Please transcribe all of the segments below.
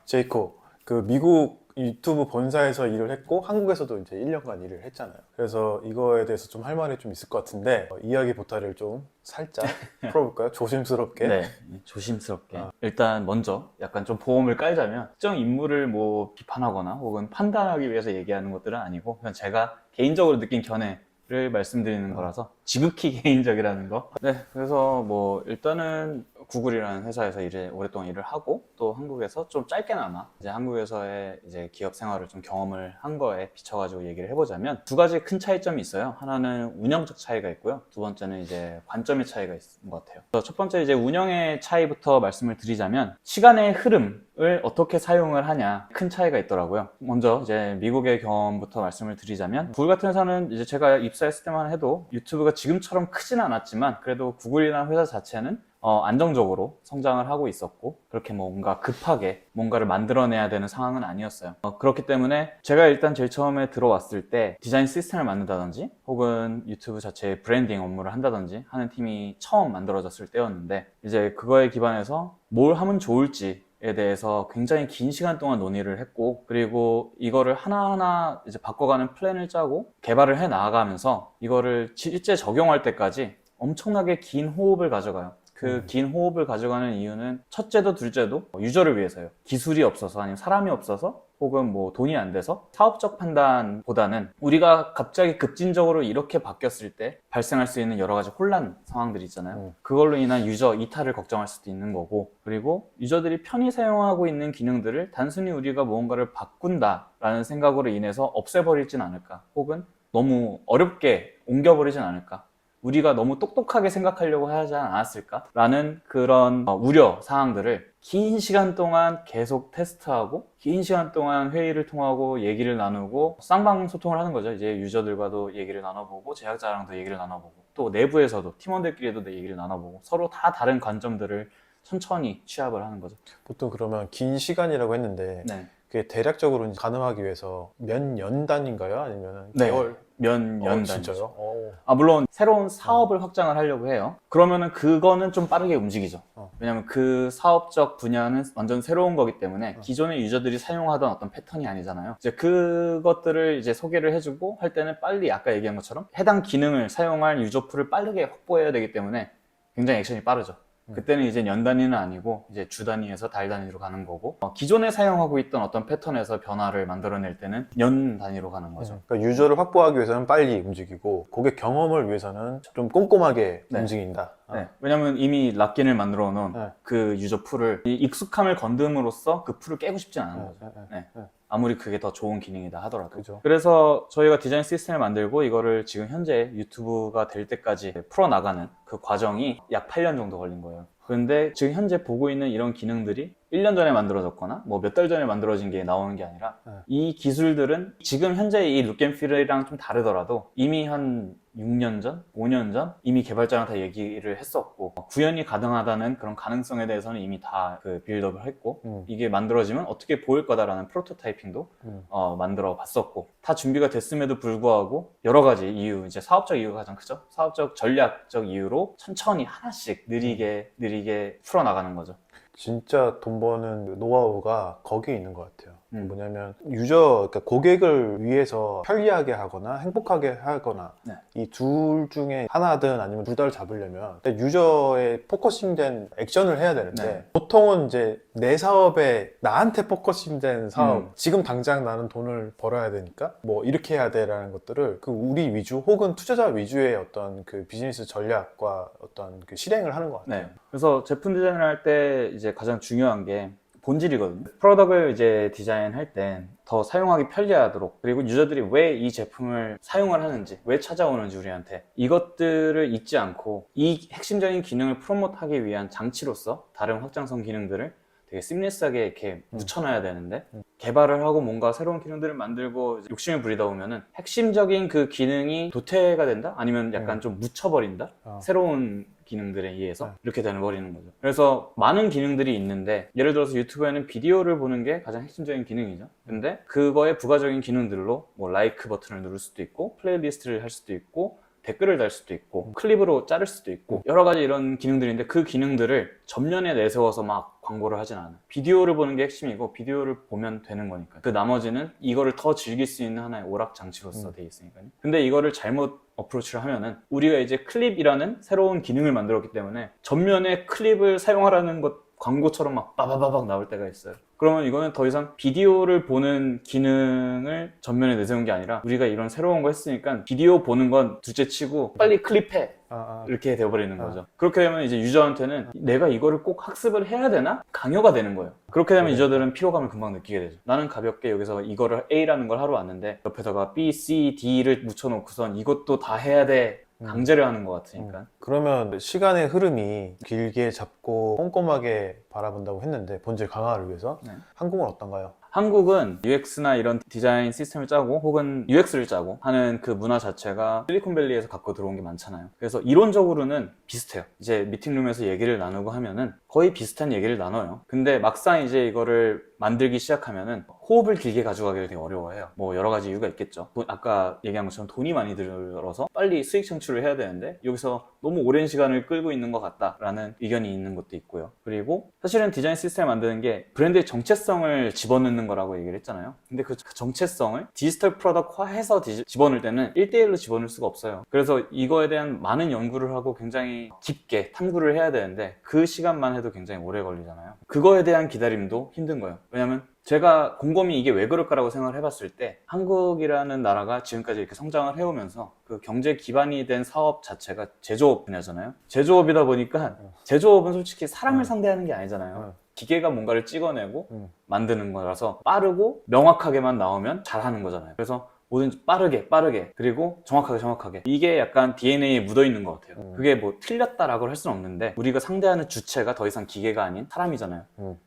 제이코, 그 미국 유튜브 본사에서 일을 했고 한국에서도 이제 1년간 일을 했잖아요. 그래서 이거에 대해서 좀 할 말이 좀 있을 것 같은데 이야기 보따리를 좀 살짝 풀어볼까요? 조심스럽게. 네, 조심스럽게. 일단 먼저 약간 좀 보험을 깔자면 특정 인물을 뭐 비판하거나 혹은 판단하기 위해서 얘기하는 것들은 아니고 그냥 제가 개인적으로 느낀 견해를 말씀드리는 거라서 지극히 개인적이라는 거. 네, 그래서 뭐 일단은 구글이라는 회사에서 오랫동안 일을 하고 또 한국에서 좀 짧게나마 이제 한국에서의 이제 기업 생활을 좀 경험을 한 거에 비춰가지고 얘기를 해보자면 두 가지 큰 차이점이 있어요. 하나는 운영적 차이가 있고요. 두 번째는 이제 관점의 차이가 있는 것 같아요. 그래서 첫 번째 이제 운영의 차이부터 말씀을 드리자면 시간의 흐름을 어떻게 사용을 하냐 큰 차이가 있더라고요. 먼저 이제 미국의 경험부터 말씀을 드리자면 구글 같은 회사는 이제 제가 입사했을 때만 해도 유튜브가 지금처럼 크진 않았지만 그래도 구글이라는 회사 자체는 안정적으로 성장을 하고 있었고 그렇게 뭔가 급하게 뭔가를 만들어내야 되는 상황은 아니었어요. 그렇기 때문에 제가 일단 제일 처음에 들어왔을 때 디자인 시스템을 만든다든지 혹은 유튜브 자체의 브랜딩 업무를 한다든지 하는 팀이 처음 만들어졌을 때였는데 이제 그거에 기반해서 뭘 하면 좋을지 에 대해서 굉장히 긴 시간 동안 논의를 했고 그리고 이거를 하나하나 이제 바꿔가는 플랜을 짜고 개발을 해 나가면서 이거를 실제 적용할 때까지 엄청나게 긴 호흡을 가져가요. 그 긴 호흡을 가져가는 이유는 첫째도 둘째도 유저를 위해서요. 기술이 없어서 아니면 사람이 없어서 혹은 뭐 돈이 안 돼서 사업적 판단보다는 우리가 갑자기 급진적으로 이렇게 바뀌었을 때 발생할 수 있는 여러 가지 혼란 상황들이 있잖아요. 그걸로 인한 유저 이탈을 걱정할 수도 있는 거고 그리고 유저들이 편히 사용하고 있는 기능들을 단순히 우리가 무언가를 바꾼다라는 생각으로 인해서 없애버리진 않을까 혹은 너무 어렵게 옮겨버리진 않을까 우리가 너무 똑똑하게 생각하려고 하지 않았을까? 라는 그런 우려 사항들을 긴 시간 동안 계속 테스트하고 긴 시간 동안 회의를 통하고 얘기를 나누고 쌍방 소통을 하는 거죠. 이제 유저들과도 얘기를 나눠보고 제작자랑도 얘기를 나눠보고 또 내부에서도 팀원들끼리도 얘기를 나눠보고 서로 다 다른 관점들을 천천히 취합을 하는 거죠. 보통 그러면 긴 시간이라고 했는데 네. 그게 대략적으로 가능하기 위해서 몇 년 단위인가요? 아니면 네. 개월? 몇 년 단위죠. 진짜요? 물론 새로운 사업을 확장을 하려고 해요. 그러면은 그거는 좀 빠르게 움직이죠. 왜냐면 그 사업적 분야는 완전 새로운 거기 때문에 기존의 유저들이 사용하던 어떤 패턴이 아니잖아요. 이제 그것들을 이제 소개를 해주고 할 때는 빨리 아까 얘기한 것처럼 해당 기능을 사용할 유저풀을 빠르게 확보해야 되기 때문에 굉장히 액션이 빠르죠. 그때는 이제 년 단위는 아니고 이제 주 단위에서 달 단위로 가는 거고 기존에 사용하고 있던 어떤 패턴에서 변화를 만들어낼 때는 년 단위로 가는 거죠. 그러니까 유저를 확보하기 위해서는 빨리 움직이고 고객 경험을 위해서는 좀 꼼꼼하게 네. 움직인다. 네. 왜냐면 이미 락인을 만들어 놓은 네. 그 유저 풀을 이 익숙함을 건듦으로써 그 풀을 깨고 싶진 않은 거죠. 네. 아무리 그게 더 좋은 기능이다 하더라도. 그죠. 그래서 저희가 디자인 시스템을 만들고 이거를 지금 현재 유튜브가 될 때까지 풀어나가는 그 과정이 약 8년 정도 걸린 거예요. 그런데 지금 현재 보고 있는 이런 기능들이 1년 전에 만들어졌거나 뭐 몇 달 전에 만들어진 게 나오는 게 아니라 이 기술들은 지금 현재 이 룩앤필이랑 좀 다르더라도 이미 한 6년 전, 5년 전 이미 개발자랑 다 얘기를 했었고 구현이 가능하다는 그런 가능성에 대해서는 이미 다 그 빌드업을 했고 이게 만들어지면 어떻게 보일 거다라는 프로토타이핑도 만들어 봤었고 다 준비가 됐음에도 불구하고 여러 가지 이유, 이제 사업적 이유가 가장 크죠. 사업적 전략적 이유로 천천히 하나씩 느리게 풀어나가는 거죠. 진짜 돈 버는 노하우가 거기에 있는 것 같아요. 뭐냐면 그러니까 고객을 위해서 편리하게 하거나 행복하게 하거나 네. 이 둘 중에 하나든 아니면 둘 다를 잡으려면 유저의 포커싱된 액션을 해야 되는데 네. 보통은 이제 내 사업에 나한테 포커싱된 사업 지금 당장 나는 돈을 벌어야 되니까 뭐 이렇게 해야 돼라는 것들을 그 우리 위주 혹은 투자자 위주의 어떤 그 비즈니스 전략과 어떤 그 실행을 하는 것 같아요. 네. 그래서 제품 디자인을 할 때 이제 가장 중요한 게 본질이거든요. 프로덕트를 이제 디자인할 때 더 사용하기 편리하도록 그리고 유저들이 왜 이 제품을 사용을 하는지 왜 찾아오는지 우리한테 이것들을 잊지 않고 이 핵심적인 기능을 프로모트하기 위한 장치로서 다른 확장성 기능들을 되게 시무러스하게 이렇게 묻혀놔야 되는데 개발을 하고 뭔가 새로운 기능들을 만들고 욕심을 부리다 보면은 핵심적인 그 기능이 도태가 된다? 아니면 약간 좀 묻혀버린다? 새로운 기능들에 의해서 이렇게 되버리는 거죠. 그래서 많은 기능들이 있는데 예를 들어서 유튜브에는 비디오를 보는 게 가장 핵심적인 기능이죠. 근데 그거의 부가적인 기능들로 뭐 라이크 버튼을 누를 수도 있고 플레이리스트를 할 수도 있고 댓글을 달 수도 있고 클립으로 자를 수도 있고 여러 가지 이런 기능들인데 그 기능들을 전면에 내세워서 막 광고를 하진 않아요. 비디오를 보는 게 핵심이고 비디오를 보면 되는 거니까 그 나머지는 이거를 더 즐길 수 있는 하나의 오락장치로서 돼 있으니까요. 근데 이거를 잘못 어프로치를 하면은 우리가 이제 클립이라는 새로운 기능을 만들었기 때문에 전면에 클립을 사용하라는 것 광고처럼 막 빠바바박 나올 때가 있어요. 그러면 이거는 더 이상 비디오를 보는 기능을 전면에 내세운 게 아니라 우리가 이런 새로운 거 했으니까 비디오 보는 건 둘째 치고 빨리 클립해 이렇게 되어버리는 거죠. 그렇게 되면 이제 유저한테는 내가 이거를 꼭 학습을 해야 되나? 강요가 되는 거예요. 그렇게 되면 유저들은 피로감을 금방 느끼게 되죠. 나는 가볍게 여기서 이거를 A라는 걸 하러 왔는데 옆에다가 B, C, D를 묻혀놓고선 이것도 다 해야 돼. 강제를 하는 것 같으니까. 그러면 시간의 흐름이 길게 잡고 꼼꼼하게 바라본다고 했는데 본질 강화를 위해서 네. 한국은 어떤가요? 한국은 UX나 이런 디자인 시스템을 짜고 혹은 UX를 짜고 하는 그 문화 자체가 실리콘밸리에서 갖고 들어온 게 많잖아요. 그래서 이론적으로는 비슷해요. 이제 미팅룸에서 얘기를 나누고 하면은 거의 비슷한 얘기를 나눠요. 근데 막상 이제 이거를 만들기 시작하면은 호흡을 길게 가져가기를 되게 어려워해요. 뭐 여러 가지 이유가 있겠죠. 아까 얘기한 것처럼 돈이 많이 들어서 빨리 수익 창출을 해야 되는데 여기서 너무 오랜 시간을 끌고 있는 것 같다라는 의견이 있는 것도 있고요. 그리고 사실은 디자인 시스템을 만드는 게 브랜드의 정체성을 집어넣는 거라고 얘기를 했잖아요. 근데 그 정체성을 디지털 프로덕트화해서 집어넣을 때는 1대1로 집어넣을 수가 없어요. 그래서 이거에 대한 많은 연구를 하고 굉장히 깊게 탐구를 해야 되는데 그 시간만 해도 굉장히 오래 걸리잖아요. 그거에 대한 기다림도 힘든 거예요. 왜냐면 제가 곰곰이 이게 왜 그럴까라고 생각을 해봤을 때 한국이라는 나라가 지금까지 이렇게 성장을 해오면서 그 경제 기반이 된 사업 자체가 제조업 분야잖아요. 제조업이다 보니까 제조업은 솔직히 사람을 상대하는 게 아니잖아요. 기계가 뭔가를 찍어내고 만드는 거라서 빠르고 명확하게만 나오면 잘하는 거잖아요. 그래서 뭐든지 빠르게 그리고 정확하게 이게 약간 DNA에 묻어있는 것 같아요. 그게 뭐 틀렸다라고 할 수는 없는데 우리가 상대하는 주체가 더 이상 기계가 아닌 사람이잖아요.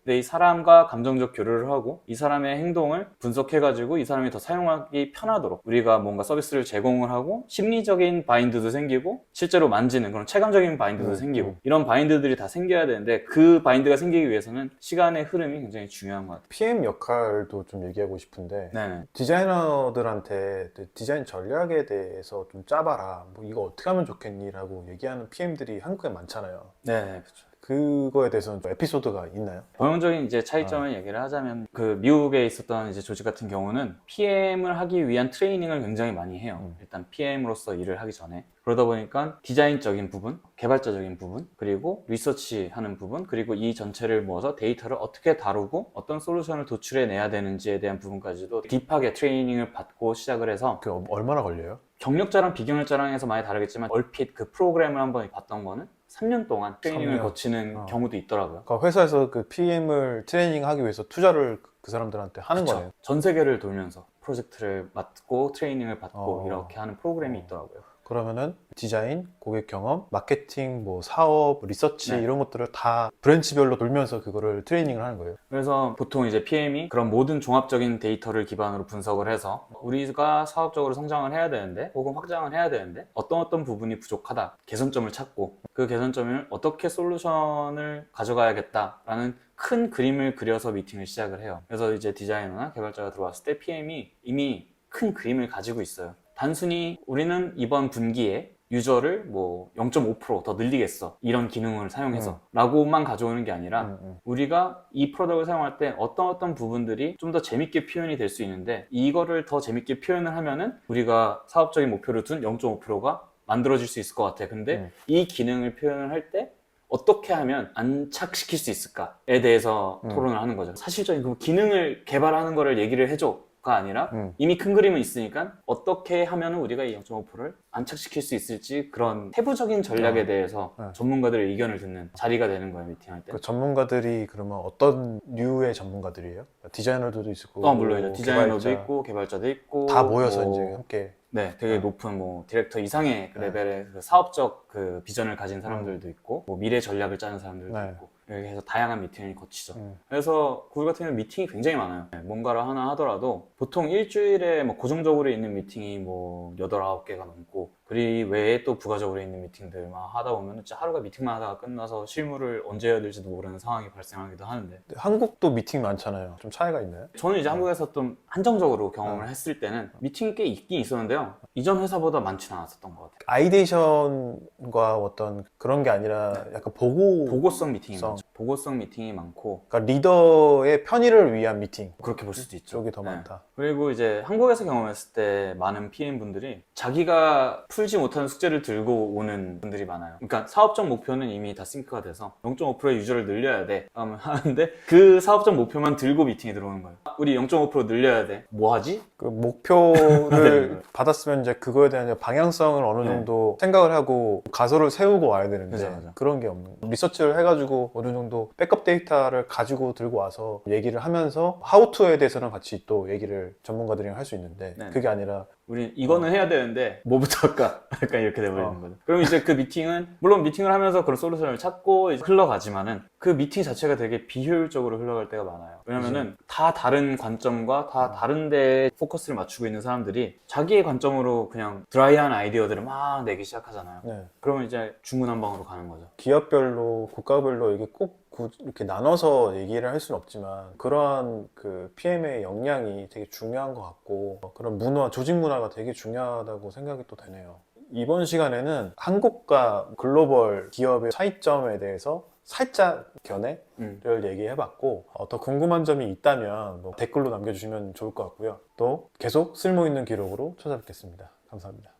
근데 이 사람과 감정적 교류를 하고 이 사람의 행동을 분석해가지고 이 사람이 더 사용하기 편하도록 우리가 뭔가 서비스를 제공을 하고 심리적인 바인드도 생기고 실제로 만지는 그런 체감적인 바인드도 생기고 이런 바인드들이 다 생겨야 되는데 그 바인드가 생기기 위해서는 시간의 흐름이 굉장히 중요한 것 같아요. PM 역할도 좀 얘기하고 싶은데 네네. 디자이너들한테 디자인 전략에 대해서 좀 짜봐라. 뭐 이거 어떻게 하면 좋겠니? 라고 얘기하는 PM들이 한국에 많잖아요. 네, 그렇죠. 그거에 대해서는 좀 에피소드가 있나요? 본용적인 이제 차이점을 얘기를 하자면 그 미국에 있었던 이제 조직 같은 경우는 PM을 하기 위한 트레이닝을 굉장히 많이 해요. 일단 PM으로서 일을 하기 전에. 그러다 보니까 디자인적인 부분, 개발자적인 부분, 그리고 리서치 하는 부분, 그리고 이 전체를 모아서 데이터를 어떻게 다루고 어떤 솔루션을 도출해내야 되는지에 대한 부분까지도 딥하게 트레이닝을 받고 시작을 해서 그 얼마나 걸려요? 경력자랑 비경력자랑 해서 많이 다르겠지만 얼핏 그 프로그램을 한번 봤던 거는 3년 동안 트레이닝을 3년. 거치는 경우도 있더라고요. 그러니까 회사에서 그 PM을 트레이닝하기 위해서 투자를 그 사람들한테 하는 그쵸. 거네요. 전 세계를 돌면서 프로젝트를 맡고 트레이닝을 받고 어. 이렇게 하는 프로그램이 있더라고요. 그러면은 디자인, 고객 경험, 마케팅, 뭐 사업, 리서치 네. 이런 것들을 다 브랜치별로 돌면서 그거를 트레이닝을 하는 거예요. 그래서 보통 이제 PM이 그런 모든 종합적인 데이터를 기반으로 분석을 해서 우리가 사업적으로 성장을 해야 되는데 혹은 확장을 해야 되는데 어떤 부분이 부족하다 개선점을 찾고 그 개선점을 어떻게 솔루션을 가져가야겠다라는 큰 그림을 그려서 미팅을 시작을 해요. 그래서 이제 디자이너나 개발자가 들어왔을 때 PM이 이미 큰 그림을 가지고 있어요. 단순히 우리는 이번 분기에 유저를 뭐 0.5%더 늘리겠어 이런 기능을 사용해서 라고만 가져오는 게 아니라 우리가 이 프로덕트를 사용할 때 어떤 부분들이 좀 더 재밌게 표현이 될 수 있는데 이거를 더 재밌게 표현을 하면은 우리가 사업적인 목표를 둔 0.5%가 만들어질 수 있을 것 같아. 근데 이 기능을 표현을 할 때 어떻게 하면 안착시킬 수 있을까에 대해서 토론을 하는 거죠. 사실적인 그 기능을 개발하는 거를 얘기를 해줘 가 아니라 이미 큰 그림은 있으니까 어떻게 하면 우리가 이 0.5%를 안착시킬 수 있을지 그런 세부적인 전략에 대해서 전문가들의 의견을 듣는 자리가 되는 거예요, 미팅할 때. 그 전문가들이 그러면 어떤 류의 전문가들이에요? 디자이너들도 있고 물론이죠. 디자이너도 개발자, 있고 개발자도 있고 다 모여서 뭐, 이제 함께 네, 되게 높은 뭐 디렉터 이상의 그 레벨의 그 사업적 그 비전을 가진 사람들도 있고 뭐 미래 전략을 짜는 사람들도 네. 있고 이렇게 해서 다양한 미팅을 거치죠. 그래서 구글 같은 경우는 미팅이 굉장히 많아요. 뭔가를 하나 하더라도 보통 일주일에 뭐 고정적으로 있는 미팅이 뭐 8, 9개가 넘고 그 외에 또 부가적으로 있는 미팅들 막 하다 보면 진짜 하루가 미팅만 하다가 끝나서 실무를 언제 해야 될지도 모르는 상황이 발생하기도 하는데, 한국도 미팅 많잖아요. 좀 차이가 있나요? 저는 이제 한국에서 좀 한정적으로 경험을 했을 때는 미팅이 꽤 있긴 있었는데요, 이전 회사보다 많지는 않았었던 것 같아요. 아이데이션과 어떤 그런 게 아니라 약간 보고성 미팅이 성. 많죠. 보고성 미팅이 많고, 그러니까 리더의 편의를 위한 미팅 그렇게 볼 수도 있죠. 쪽이 더 네. 많다. 그리고 이제 한국에서 경험했을 때 많은 PM분들이 자기가 풀지 못하는 숙제를 들고 오는 분들이 많아요. 그러니까 사업적 목표는 이미 다 싱크가 돼서 0.5%의 유저를 늘려야 돼 하는데, 그 사업적 목표만 들고 미팅에 들어오는 거예요. 우리 0.5% 늘려야 돼. 뭐 하지? 그 되는 목표를 거예요. 받았으면 이제 그거에 대한 방향성을 어느 네. 정도 생각을 하고 가설을 세우고 와야 되는데 맞아. 그런 게 없는 거예요. 리서치를 해가지고 어느 정도 백업 데이터를 가지고 들고 와서 얘기를 하면서 하우투에 대해서는 같이 또 얘기를 전문가들이랑 할 수 있는데 네. 그게 아니라 우리 이거는 해야 되는데 뭐부터 할까? 약간 이렇게 돼버리는 어. 거죠. 그럼 이제 그 미팅은 물론 미팅을 하면서 그런 솔루션을 찾고 이제 흘러가지만은 그 미팅 자체가 되게 비효율적으로 흘러갈 때가 많아요. 왜냐면은 다 다른 관점과 다 다른 데에 포커스를 맞추고 있는 사람들이 자기의 관점으로 그냥 드라이한 아이디어들을 막 내기 시작하잖아요. 네. 그러면 이제 중구난방으로 가는 거죠. 기업별로 국가별로 이게 꼭 이렇게 나눠서 얘기를 할 수는 없지만 그러한 그 PM의 역량이 되게 중요한 것 같고 그런 문화, 조직 문화가 되게 중요하다고 생각이 또 되네요. 이번 시간에는 한국과 글로벌 기업의 차이점에 대해서 살짝 견해를 얘기해봤고 더 궁금한 점이 있다면 뭐 댓글로 남겨주시면 좋을 것 같고요. 또 계속 쓸모있는 기록으로 찾아뵙겠습니다. 감사합니다.